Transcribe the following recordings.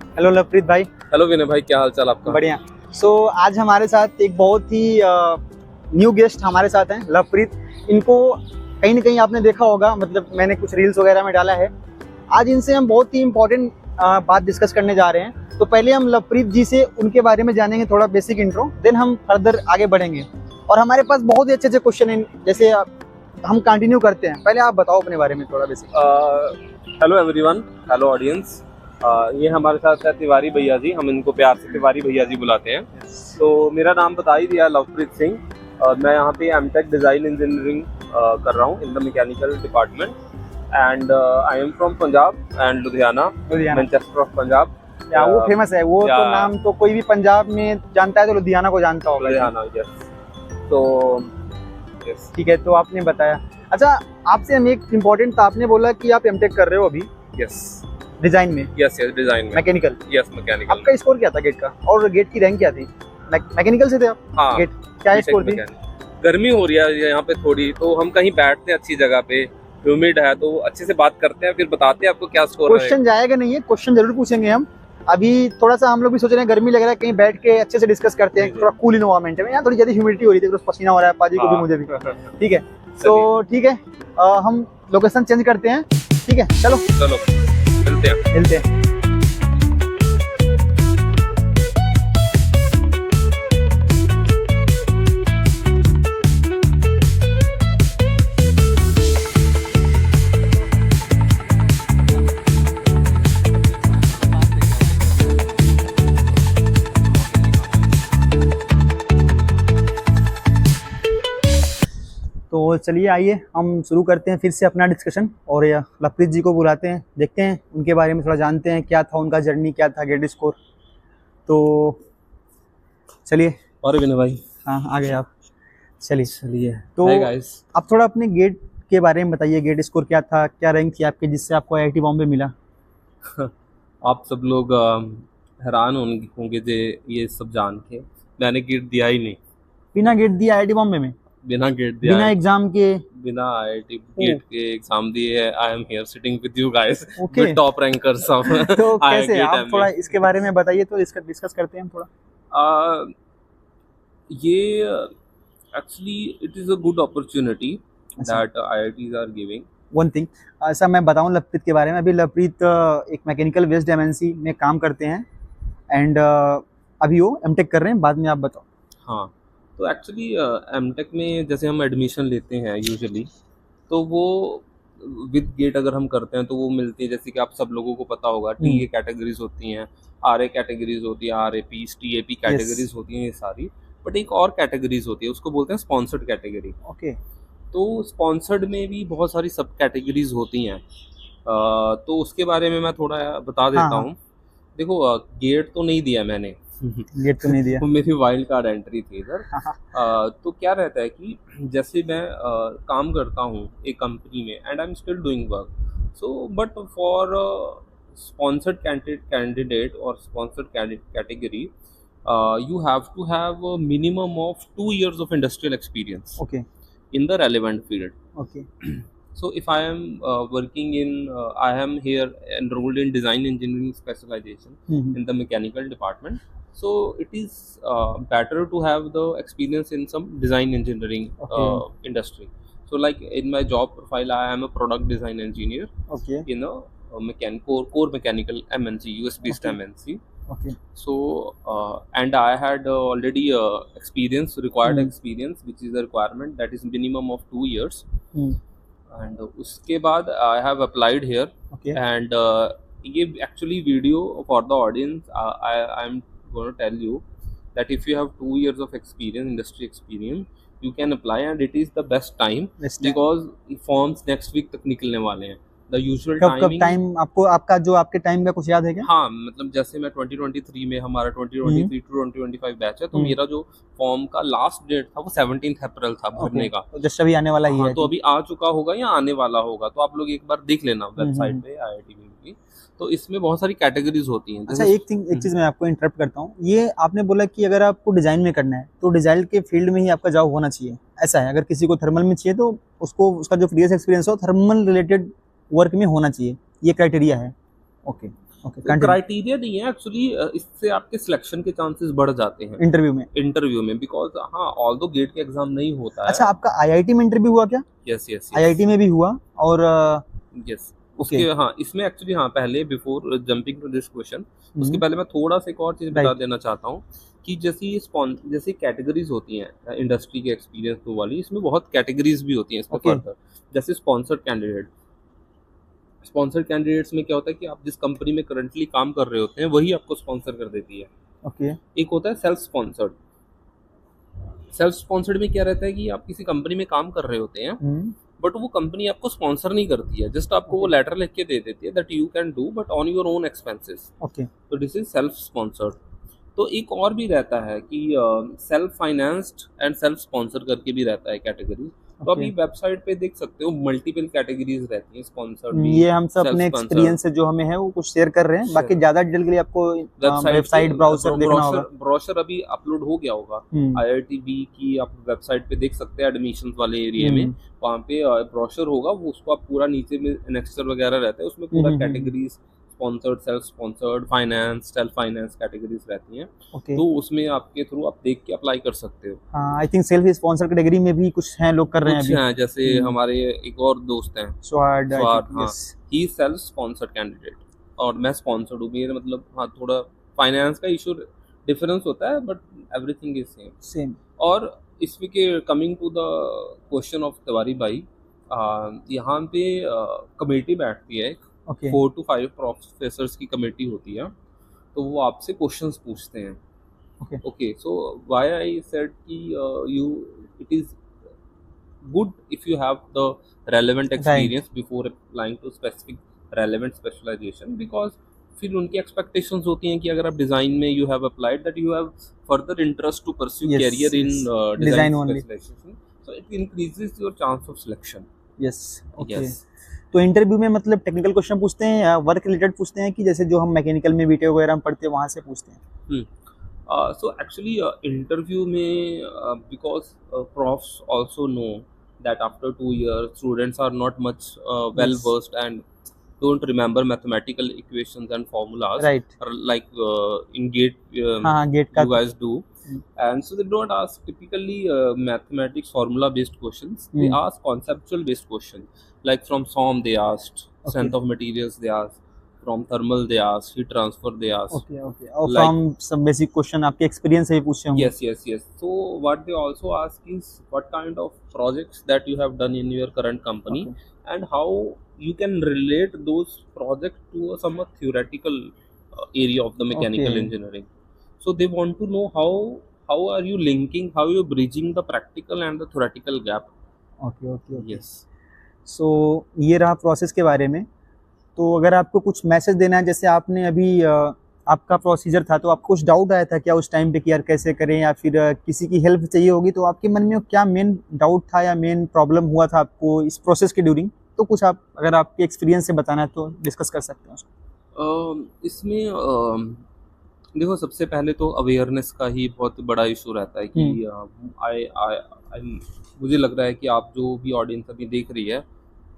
Hello Lovepreet भाई। Hello विनय भाई, क्या हाल चाल आपका? बढ़िया। आज हमारे साथ एक बहुत ही न्यू गेस्ट हमारे साथ हैं, लवप्रीत। इनको कहीं ना कहीं आपने देखा होगा, मतलब मैंने कुछ रील्स वगैरह में डाला है। आज इनसे हम बहुत ही इम्पोर्टेंट बात डिस्कस करने जा रहे हैं। तो पहले हम लवप्रीत जी से उनके बारे में जानेंगे, थोड़ा बेसिक इंट्रो, देन हम फर्दर आगे बढ़ेंगे। और हमारे पास बहुत ही अच्छे अच्छे क्वेश्चन हैं, जैसे हम कंटिन्यू करते हैं। पहले आप बताओ अपने बारे में थोड़ा basic. Hello everyone, hello audience. ये हमारे साथ है तिवारी भैया जी, हम इनको प्यार से तिवारी भैया जी बुलाते हैं। तो मेरा नाम बता ही दिया, लवप्रीत सिंह। मैं यहाँ पे एमटेक डिज़ाइन इंजीनियरिंग कर रहा हूँ in the mechanical department, and I am from Punjab and Ludhiana, Manchester of Punjab. वो फेमस है, वो तो नाम तो कोई भी पंजाब में जानता है तो लुधियाना को जानता होगा। लुधियाना, यस। तो यस, ठीक है। तो आपने बताया, अच्छा आपसे हम एक इम्पोर्टेंट था, आपने बोला कि आप एमटेक कर रहे हो अभी यस डिजाइन में। यस यस, डिजाइन में, मैकेनिकल। Yes mechanical. आपका स्कोर क्या था गेट का, और गेट की रैंक क्या थी? मैकेनिकल से थे आप? हाँ, गेट क्या स्कोर थी? गर्मी हो रही है यहाँ पे थोड़ी, तो हम कहीं बैठते हैं अच्छी जगह पे, ह्यूमिड है, तो अच्छे से बात करते हैं, फिर बताते हैं आपको क्या स्कोर है। क्वेश्चन जाएगा नहीं है, क्वेश्चन जरूर पूछेंगे हम। अभी थोड़ा सा हम लोग भी सोच रहे हैं, गर्मी लग रहा है, कहीं बैठ के अच्छे से डिस्कस करते हैं। थोड़ा कूल इन्वायरमेंट है, यहाँ थोड़ी ज्यादा ह्यूमिडिटी हो रही थी, तो पसीना हो रहा है पाजी को भी, मुझे भी। ठीक है, तो ठीक है, हम लोकेशन चेंज करते हैं। ठीक है, चलो चलो मिलते हैं। तो चलिए आइए हम शुरू करते हैं फिर से अपना डिस्कशन, और लवप्रीत जी को बुलाते हैं, देखते हैं उनके बारे में थोड़ा जानते हैं, क्या था उनका जर्नी, क्या था गेट स्कोर। तो चलिए। और विनय भाई, हाँ, आ गए आप। चलिए। तो हाय गाइस। आप थोड़ा अपने गेट के बारे में बताइए, गेट स्कोर क्या था, क्या रैंक थी आपकी जिससे आपको आईआईटी बॉम्बे मिला? आप सब लोग हैरान होंगे ये सब जान के, मैंने गेट दिया ही नहीं। बिना गेट दिए आईआईटी बॉम्बे में? बिना गेट दिया, बिना एग्जाम के? बिना आईआईटी गेट के एग्जाम दिए। I am here sitting with you guys, Okay. With top rankers of तो कैसे, आप थोड़ा इसके बारे में बताइए, तो इसका डिस्कस करते हैं हम थोड़ा। ये actually it is a good opportunity that IITs are giving. One thing, ऐसा मैं बताऊं लवप्रीत के बारे में। अभी लवप्रीत एक मैकेनिकल वेस्ट एमएनसी में काम करते हैं, एंड अभी वो एमटेक कर रहे हैं। बाद में आप बताओ। हाँ, तो एक्चुअली एमटेक में जैसे हम एडमिशन लेते हैं यूजुअली, तो वो विद गेट अगर हम करते हैं तो वो मिलती है, जैसे कि आप सब लोगों को पता होगा, टीए कैटेगरीज होती हैं, आरए कैटेगरीज होती है, आरएपी, टीएपी कैटेगरीज होती हैं, ये सारी। बट एक और कैटेगरीज होती है, उसको बोलते हैं स्पॉन्सर्ड कैटेगरी। ओके। तो स्पॉन्सर्ड में भी बहुत सारी सब कैटेगरीज होती हैं। तो उसके बारे में मैं थोड़ा बता देता हूँ। देखो, गेट तो नहीं दिया मैंने, गेट तो नहीं दिया। मेरी वाइल्ड कार्ड एंट्री थी इधर। तो क्या रहता है कि जैसे मैं काम करता हूँ एक कंपनी में, and I am still doing work, so but for sponsored candidate और sponsored category, you have to have a minimum of 2 years of industrial experience Okay. in the relevant field. Okay. So if I am working in, I am here enrolled in design engineering specialization in the mechanical department. So it is better to have the experience in some design engineering industry. So like in my job profile, I am a product design engineer in a core mechanical MNC, US based MNC. Okay. So and I had already experience, required experience, which is a requirement that is minimum of 2 years. And उसके बाद I have applied here. Okay. And ये actually video for the audience, I'm going to tell you that if you have 2 years of experience, industry experience, you can apply, and it is the best time because forms next week तक निकलने वाले हैं. The usual कब time आपको, आपका जो आपके time का कुछ याद है क्या? हाँ, मतलब जैसे मैं 2023 में, हमारा 2023 to 2025 बैच है, तो मेरा जो फॉर्म का लास्ट डेट था वो 17 अप्रैल था भरने का। तो जस्ट अभी आने वाला ही है। तो अभी आ चुका होगा या आने वाला होगा, तो आप लोग एक बार देख लेना वेबसाइट पे आईआईटी की। तो इसमें बहुत सारी कैटेगरीज होती हैं। अच्छा, एक चीज मैं आपको इंटरप्ट करता हूँ। ये आपने बोला कि अगर आपको डिजाइन में करना है तो डिजाइन के फील्ड में ही आपका जॉब होना चाहिए, ऐसा है? अगर किसी को थर्मल में चाहिए तो उसको उसका जो प्रीवियस एक्सपीरियंस हो थर्मल रिलेटेड वर्क में होना चाहिए, ये क्राइटेरिया है? ओके। Okay, continue. क्राइटेरिया नहीं है एक्चुअली, इससे आपके सिलेक्शन के चांसेस बढ़ जाते हैं इंटरव्यू में, बिकॉज हाँ ऑल्दो गेट के एग्जाम नहीं होता है। अच्छा, आपका आईआईटी में इंटरव्यू हुआ क्या? यस यस आईआईटी में भी हुआ, और यस उसके हाँ इसमें एक्चुअली हाँ पहले before jumping to this question, उसके पहले मैं थोड़ा सा एक और चीज बता देना चाहता हूँ कि जैसी कैटेगरीज होती हैं इंडस्ट्री के एक्सपीरियंस तो वाली, इसमें बहुत कैटेगरीज भी होती हैं इसमें फर्दर। जैसे स्पॉन्सर्ड कैंडिडेट्स में क्या होता है कि आप जिस कंपनी में करंटली काम कर रहे होते हैं वही आपको स्पॉन्सर कर देती है। ओके। एक होता है सेल्फ स्पॉन्सर्ड में क्या रहता है कि आप किसी कंपनी में काम कर रहे होते हैं बट वो कंपनी आपको स्पॉन्सर नहीं करती है, जस्ट आपको वो लेटर लिख के दे देती है that you can do but on your own expenses. Okay, तो दिस इज सेल्फ स्पॉन्सर्ड। तो एक और भी रहता है कि self financed and self sponsor करके भी रहता है कैटेगरी। तो अभी वेबसाइट पे देख सकते हो मल्टीपल कैटेगरीज रहती हैं स्पॉन्सर्ड भी। ये हम सब अपने एक्सपीरियंस से जो हमें है वो कुछ शेयर कर रहे हैं, बाकी ज्यादा डिटेल के लिए आपको वेबसाइट ब्राउज़र देखना होगा। ब्रोशर अभी अपलोड हो गया होगा IITB की, आप वेबसाइट पे देख सकते हैं एडमिशंस वाले एरिया में, वहाँ पे ब्रोशर होगा, वो उसको आप पूरा नीचे में एनेक्सर वगैरह रहता है, उसमें पूरा categories sponsored, self sponsored, finance, self finance categories रहती हैं। तो उसमें आपके थ्रू आप देख के अप्लाई कर सकते हो। I think self sponsor category में भी कुछ हैं, लोग कर रहे हैं अभी। हैं जैसे हमारे एक और दोस्त हैं स्वाद, हाँ ही सेल्फ स्पॉन्सर्ड कैंडिडेट और मैं स्पॉन्सर्ड हूँ। मेरा मतलब हाँ थोड़ा फाइनेंस का इशू डिफरेंस होता है बट एवरीथिंग इज सेम। और इसमें के coming to the question of Tiwari भाई, यहाँ पे कमेटी बैठती है, 4 to 5 प्रोफेसर्स की कमेटी होती है, तो वो आपसे क्वेश्चंस पूछते हैं। Okay, so why I said कि you it is good if you have the relevant experience before applying to specific relevant specialisation, because फिर उनकी एक्सपेक्टेशंस होती हैं कि अगर आप डिजाइन में you have applied that you have further interest to pursue career in design specialization, so it increases your chance of selection. Yes. तो interview में मतलब टेक्निकल क्वेश्चन पूछते हैं या वर्क रिलेटेड पूछते हैं, कि जैसे जो हम मैकेनिकल में बीटेक वगैरह में पढ़ते हैं वहाँ से पूछते हैं? So actually interview में because profs also know that after 2 years students are not much well versed and don't remember mathematical equations and formulas, right, like in GATE GATE you guys do. And so they don't ask typically mathematics formula based questions, they ask conceptual based questions, like from SOM they asked, strength of materials they asked, from thermal they asked, heat transfer they asked, और like, from some basic question आपके experience से ही पूछे होंगे। yes. So what they also ask is what kind of projects that you have done in your current company, and how you can relate those projects to a somewhat theoretical area of the mechanical engineering. So they want to know how are you linking, how you bridging the practical and the theoretical gap. Okay. Yes. So ये रहा process के बारे में। तो अगर आपको कुछ message देना है, जैसे आपने अभी आपका प्रोसीजर था तो आपको कुछ डाउट आया था क्या उस टाइम पे कि यार कैसे करें, या फिर किसी की हेल्प चाहिए होगी, तो आपके मन में क्या मेन डाउट था या मेन प्रॉब्लम हुआ था आपको इस प्रोसेस के ड्यूरिंग? तो कुछ आप अगर आपके एक्सपीरियंस से बताना है तो डिस्कस कर सकते हैं उसको। इसमें देखो सबसे पहले तो अवेयरनेस का ही बहुत बड़ा इशू रहता है कि मुझे लग रहा है कि आप जो भी ऑडियंस अभी देख रही है,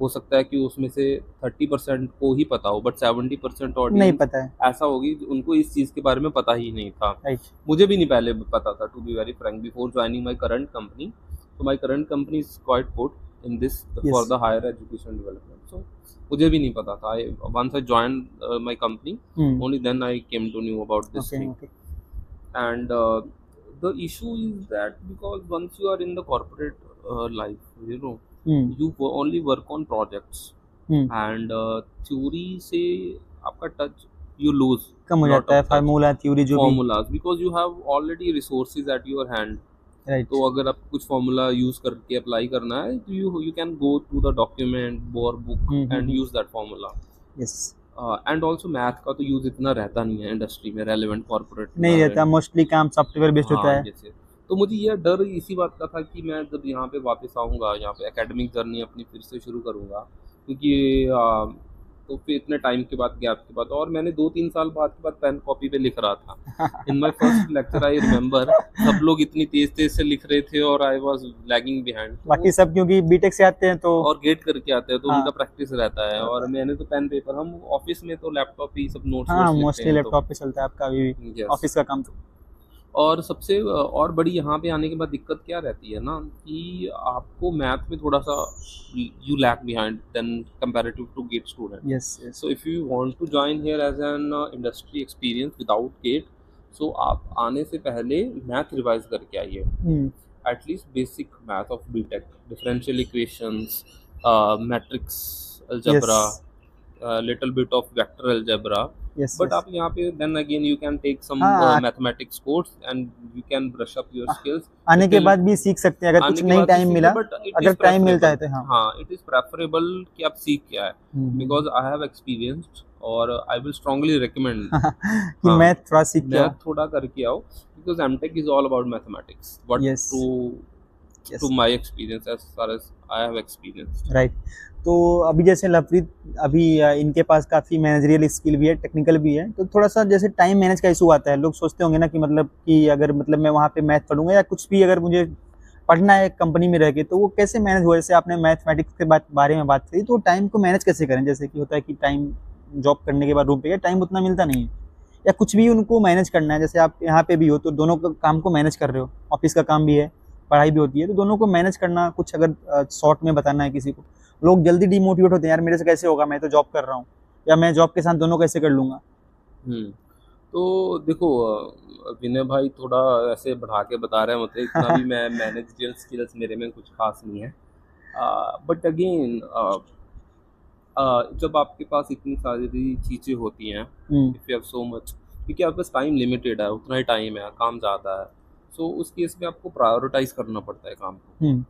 हो सकता है कि उसमें से 30% को ही पता हो बट 70% ऑडियंस नहीं पता है, ऐसा होगी उनको इस चीज़ के बारे में पता ही नहीं था। मुझे भी नहीं पहले पता था, to be very frank, before joining my current company. So my current company is quite good in this for the higher education development. So मुझे भी नहीं पता था। Once I join my company only then I came to knew about this thing. And the issue is that because once you are in the corporate life, you know, you only work on projects and theory से आपका touch you lose कम हो जाता है, formula theory जो formulas because you have already resources at your hand, right. तो अगर आप कुछ formula use करके अप्लाई करना है तो you can go to the document or book and use that formula. Yes. And also math का तो यूज इतना रहता नहीं है इंडस्ट्री में, relevant corporate नहीं रहता, मोस्टली काम सॉफ्टवेयर बेस्ड होता है। तो मुझे यह डर इसी बात का था कि मैं जब यहाँ पे वापस आऊँगा, यहाँ पे एकेडमिक जर्नी अपनी फिर से शुरू करूँगा, क्योंकि तो फिर इतने टाइम के बाद, गैप के बाद, और मैंने 2-3 साल बाद के बाद पेन कॉपी पे लिख रहा था। In my first lecture I remember सब लोग इतनी तेज से लिख रहे थे और आई वाज लैगिंग बिहाइंड। बाकी सब क्योंकि बीटेक से आते हैं तो और गेट करके आते हैं तो हाँ। उनका प्रैक्टिस रहता है, और मैंने तो पेन पेपर, हम ऑफिस में तो लैपटॉप ही सब नोट्स हाँ लिखते मोस्टली हैं लैपटॉप पे चलता है आपका अभी भी Yes. ऑफिस का काम तो। और सबसे और बड़ी यहाँ पे आने के बाद दिक्कत क्या रहती है ना कि आपको मैथ में थोड़ा सा you lack behind then comparative to GATE student. Yes yes so if you want to join here as an industry experience without GATE, so आप आने से पहले मैथ रिवाइज करके आइए, at least basic math of BTech, differential equations, matrix algebra, little bit of vector algebra. Yes But आप यहाँ पे then again you can take some हाँ। mathematics course and you can brush up your skills. आने के Till- बाद भी सीख सकते हैं अगर आने कुछ के नहीं बाद भी टाइम सीखो, मिला, but it अगर is टाइम मिलता है तो preferable. हाँ। हाँ, it is preferable कि आप सीख क्या है, because I have experienced और I will strongly recommend कि हाँ। मैथ थोड़ा सीख के आओ। मैथ थोड़ा करके आओ, because MTech is all about mathematics. What Yes. to my experience, as far as I have experienced. Right. तो अभी जैसे लवप्रीत अभी इनके पास काफ़ी मैनेजरियल स्किल भी है, टेक्निकल भी है, तो थोड़ा सा जैसे टाइम मैनेज का इशू आता है। लोग सोचते होंगे ना कि मतलब कि अगर मतलब मैं वहाँ पे मैथ पढ़ूंगा या कुछ भी अगर मुझे पढ़ना है कंपनी में रह के, तो वो कैसे मैनेज हो। जैसे आपने मैथमेटिक्स के बारे में बात करी, तो टाइम को मैनेज कैसे करें। जैसे कि होता है कि टाइम जॉब करने के बाद रूम पे टाइम उतना मिलता नहीं है, या कुछ भी उनको मैनेज करना है। जैसे आप यहाँ पे भी हो तो दोनों काम को मैनेज कर रहे हो, ऑफिस का काम भी है, पढ़ाई भी होती है, तो दोनों को मैनेज करना कुछ अगर शॉर्ट में बताना है किसी को। लोग जल्दी डिमोटिवेट होते हैं, यार मेरे से कैसे होगा, मैं तो जॉब कर रहा हूँ, या मैं जॉब के साथ दोनों कैसे कर लूँगा। तो देखो विनय भाई थोड़ा ऐसे बढ़ा के बता रहे हैं, मतलब इतना भी मैं मैनेजरियल स्किल्स मेरे में कुछ खास नहीं है, बट अगेन जब आपके पास इतनी सारी चीज़ें होती हैं, if you have so much, क्योंकि आपके पास टाइम लिमिटेड है, उतना ही टाइम है, काम ज़्यादा है, सो उस केस में आपको प्रायोरिटाइज करना पड़ता है काम को,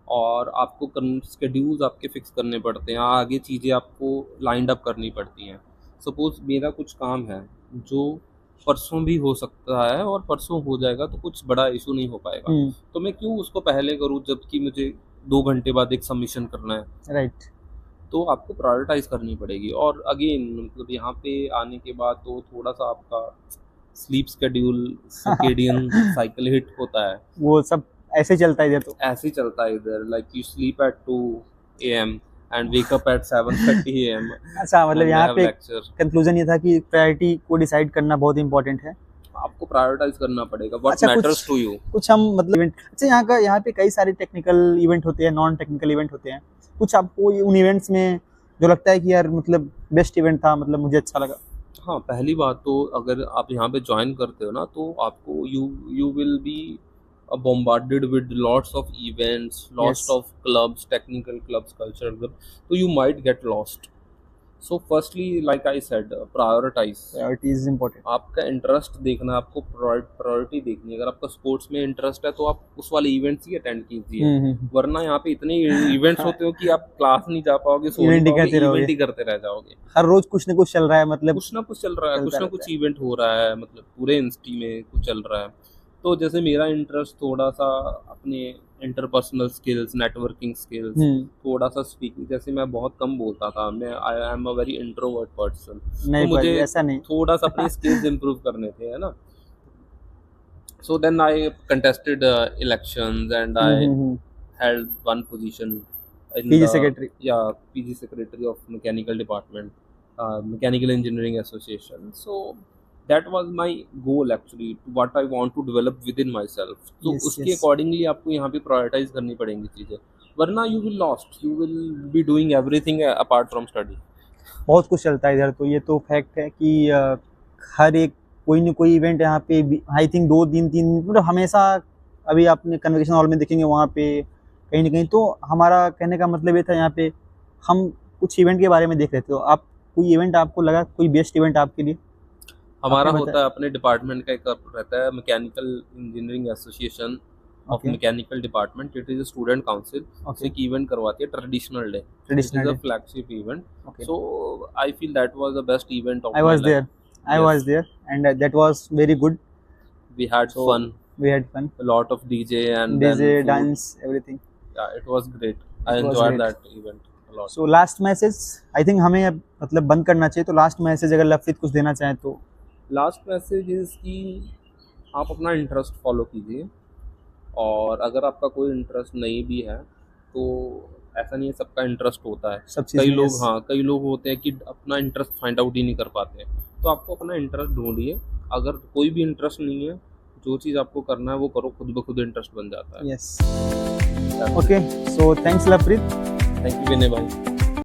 और आपको स्केड्यूल्स आपके फिक्स करने पड़ते हैं, आगे चीज़ें आपको लाइंड अप करनी पड़ती हैं। सपोज मेरा कुछ काम है जो परसों भी हो सकता है और परसों हो जाएगा, तो कुछ बड़ा इशू नहीं हो पाएगा, तो मैं क्यों उसको पहले करूँ जबकि मुझे 2 घंटे बाद एक सबमिशन करना है। राइट। तो आपको प्रायोरिटाइज करनी पड़ेगी। और अगेन मतलब यहाँ पे आने के बाद तो थोड़ा सा आपका sleep schedule, circadian cycle hit होता है, वो सब ऐसे चलता है इधर, तो ऐसे ही चलता है इधर, like you sleep at 2 AM and wake up at 7:30 AM। अच्छा, मतलब यहाँ पे लेक्चर कंक्लूजन ये था कि प्रायोरिटी को डिसाइड करना बहुत इंपॉर्टेंट है, आपको प्रायोरिटाइज करना पड़ेगा व्हाट अच्छा, मैटर्स टू यू। कुछ हम मतलब इवेंट, अच्छा यहाँ पे कई सारे टेक्निकल इवेंट होते हैं, नॉन टेक्निकल इवेंट होते हैं, कुछ आपको उन इवेंट्स में जो लगता है कि यार मतलब बेस्ट इवेंट था, मतलब मुझे अच्छा लगा। हाँ, पहली बात तो अगर आप यहाँ पे ज्वाइन करते हो ना, तो आपको you will be bombarded with lots of events, lots of clubs, technical clubs, cultural clubs, so you might get lost. So firstly, like I said, prioritize. Priority is important. आपका इंटरेस्ट देखना, आपको priority देखनी है। अगर आपका sports में interest है तो आप उस वाले इवेंट्स ही अटेंड कीजिए, वरना यहाँ पे इतने इवेंट्स होते हो कि आप क्लास नहीं जा पाओगे, इवेंट ही करते रह जाओगे। हर रोज कुछ ना कुछ चल रहा है, मतलब कुछ ना कुछ चल रहा है, कुछ ना कुछ इवेंट हो रहा है, मतलब पूरे इंस्टी में कुछ चल रहा है। तो जैसे मेरा इंटरेस्ट थोड़ा सा अपने इंटरपर्सनल स्किल्स, नेटवर्किंग स्किल्स, थोड़ा सा स्पीकिंग, जैसे मैं बहुत कम बोलता था, मैं I am a very introvert person, तो मुझे ऐसा नहीं, थोड़ा सा अपने स्किल्स इंप्रूव करने थे, है ना। So then I contested elections and I held one position in PG secretary, या PG secretary of mechanical department, mechanical engineering association. So that was my goal actually, what I want to develop within myself. तो उसके accordingly आपको यहाँ पे prioritize करनी पड़ेंगी चीज़ें, वरना you will lost, you will be doing everything apart from study. बहुत कुछ चलता है इधर, तो ये तो फैक्ट है कि हर एक कोई न कोई इवेंट यहाँ पे आई थिंक 2 दिन 3 मतलब हमेशा। अभी आपने कन्वेंशन हॉल में देखेंगे वहाँ पे कहीं ना कहीं, तो हमारा कहने का मतलब ये था यहाँ पे हम कुछ इवेंट के बारे में देख रहे थे। तो आप कोई इवेंट आपको लगा, कोई बेस्ट इवेंट आपके लिए? हमारा होता है अपने डिपार्टमेंट का एक रहता है mechanical engineering association of mechanical department, it is a student council, एक इवेंट करवाती है traditional day, it is a flagship event. So I feel that was the best event of my life. I was there and that was very good. We had fun. A lot of DJ and DJ, dance, everything. Yeah, it was great. I enjoyed that event a lot. So last message I think हमें अब मतलब बंद करना चाहिए, तो last message अगर लवप्रीत कुछ देना चाहें तो। लास्ट मैसेज इज़ कि आप अपना इंटरेस्ट फॉलो कीजिए, और अगर आपका कोई इंटरेस्ट नहीं भी है तो ऐसा नहीं है सबका इंटरेस्ट होता है। सब चीज़ कई लोग होते हैं कि अपना इंटरेस्ट फाइंड आउट ही नहीं कर पाते हैं। तो आपको अपना इंटरेस्ट ढूंढिए, अगर कोई भी इंटरेस्ट नहीं है, जो चीज़ आपको करना है वो करो, खुद ब खुद इंटरेस्ट बन जाता है। Yes okay, so thanks Lovepreet. Thank you Vinay भाई।